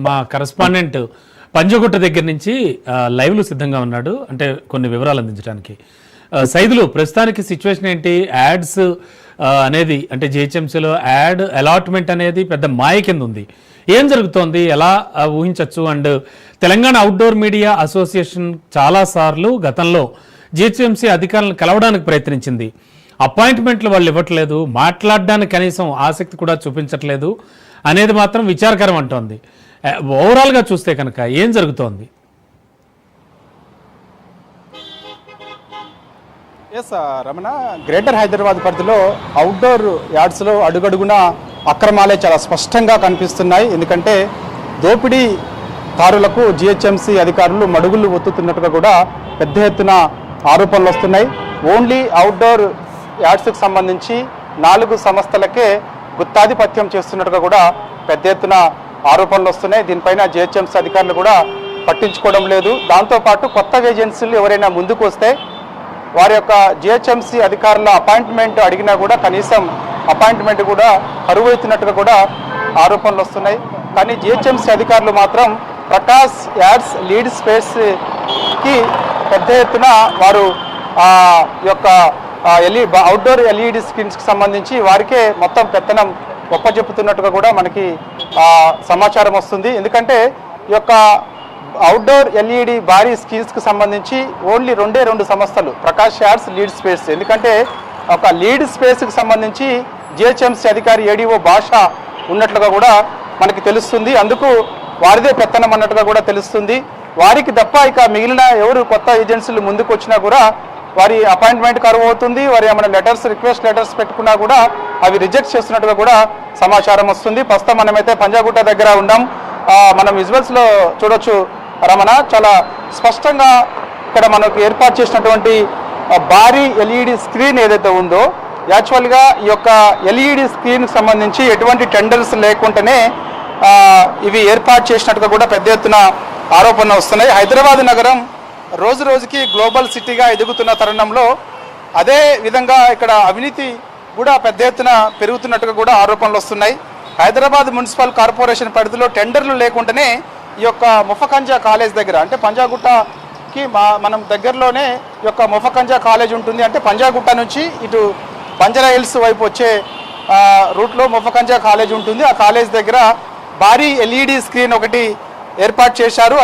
మా కరెస్పాండెంట్ పంజగుట్ట దగ్గర నుంచి లైవ్లో సిద్ధంగా ఉన్నాడు, అంటే కొన్ని వివరాలు అందించడానికి. సైదులు, ప్రస్తుతానికి సిచ్యువేషన్ ఏంటి? యాడ్స్ అనేది అంటే జిహెచ్ఎంసీలో యాడ్ అలాట్మెంట్ అనేది పెద్ద మాయ కింద ఉంది. ఏం జరుగుతోంది, ఎలా ఊహించవచ్చు? And Telangana outdoor media association చాలాసార్లు గతంలో జిహెచ్ఎంసీ అధికారులను కలవడానికి ప్రయత్నించింది. అపాయింట్మెంట్లు వాళ్ళు ఇవ్వట్లేదు, మాట్లాడడానికి కనీసం ఆసక్తి కూడా చూపించట్లేదు అనేది మాత్రం విచారకరం అంటోంది. ఓవరాల్గా చూస్తే కనుక ఏం జరుగుతోంది? ఎస్ రమణ, గ్రేటర్ హైదరాబాద్ పరిధిలో అవుట్డోర్ యార్డ్స్లో అడుగడుగున అక్రమాలే చాలా స్పష్టంగా కనిపిస్తున్నాయి. ఎందుకంటే దోపిడీ కారులకు జిహెచ్ఎంసీ అధికారులు మడుగులు ఒత్తుతున్నట్టుగా కూడా పెద్ద ఎత్తున ఆరోపణలు వస్తున్నాయి. ఓన్లీ అవుట్డోర్ యార్డ్స్కి సంబంధించి 4 సంస్థలకే గుత్తాధిపత్యం చేస్తున్నట్టుగా కూడా పెద్ద ఎత్తున ఆరోపణలు వస్తున్నాయి. దీనిపైన జిహెచ్ఎంసీ అధికారులు కూడా పట్టించుకోవడం లేదు. దాంతోపాటు కొత్త ఏజెన్సీలు ఎవరైనా ముందుకు వస్తే వారి యొక్క జిహెచ్ఎంసీ అధికారుల అపాయింట్మెంట్ అడిగినా కూడా కనీసం అపాయింట్మెంట్ కూడా కరువవుతున్నట్టుగా కూడా ఆరోపణలు వస్తున్నాయి. కానీ జిహెచ్ఎంసీ అధికారులు మాత్రం ప్రకాష్ యాడ్స్ లీడ్ స్పేస్కి పెద్ద ఎత్తున వారు యొక్క అవుట్డోర్ ఎల్ఈడి స్క్రీన్స్కి సంబంధించి వారికే మొత్తం పెత్తనం ఒప్పజెప్పుతున్నట్టుగా కూడా మనకి సమాచారం వస్తుంది. ఎందుకంటే ఈ యొక్క అవుట్డోర్ ఎల్ఈడి భారీ స్క్రీన్స్కి సంబంధించి ఓన్లీ 2 సంస్థలు, ప్రకాష్ యాడ్స్, లీడ్ స్పేస్. ఎందుకంటే ఒక లీడ్ స్పేస్కి సంబంధించి జిహెచ్ఎంసీ అధికారి ఏడీఓ భాష ఉన్నట్లుగా కూడా మనకి తెలుస్తుంది. అందుకు వారిదే పెత్తనం అన్నట్టుగా కూడా తెలుస్తుంది. వారికి తప్ప ఇక మిగిలిన ఎవరు కొత్త ఏజెన్సీలు ముందుకు వచ్చినా కూడా వారి అపాయింట్మెంట్ కరువు అవుతుంది. వారి ఏమైనా రిక్వెస్ట్ లెటర్స్ పెట్టుకున్నా కూడా అవి రిజెక్ట్ చేస్తున్నట్టుగా కూడా సమాచారం వస్తుంది. ప్రస్తుతం మనమైతే పంజాగుట్ట దగ్గర ఉన్నాం. మనం విజువల్స్లో చూడొచ్చు రమణ, చాలా స్పష్టంగా ఇక్కడ మనకు ఏర్పాటు చేసినటువంటి భారీ ఎల్ఈడి స్క్రీన్ ఏదైతే ఉందో, యాక్చువల్గా ఈ యొక్క ఎల్ఈడి స్క్రీన్కి సంబంధించి ఎటువంటి టెండర్స్ లేకుండానే ఇవి ఏర్పాటు చేసినట్టుగా కూడా పెద్ద ఎత్తున ఆరోపణలు వస్తున్నాయి. హైదరాబాద్ నగరం రోజు రోజుకి గ్లోబల్ సిటీగా ఎదుగుతున్న తరుణంలో అదే విధంగా ఇక్కడ అవినీతి కూడా పెద్ద ఎత్తున పెరుగుతున్నట్టుగా కూడా ఆరోపణలు వస్తున్నాయి. హైదరాబాద్ మున్సిపల్ కార్పొరేషన్ పరిధిలో టెండర్లు లేకుండానే ఈ యొక్క ముఫకంజా కాలేజ్ దగ్గర, అంటే పంజాగుట్టకి మనం దగ్గరలోనే ఈ యొక్క ముఫకంజా కాలేజ్ ఉంటుంది. అంటే పంజాగుట్ట నుంచి ఇటు బంజారా హిల్స్ వైపు వచ్చే రూట్లో ముఫకంజా కాలేజ్ ఉంటుంది. ఆ కాలేజ్ దగ్గర భారీ ఎల్ఈడి స్క్రీన్ ఒకటి ఏర్పాటు చేశారు. అది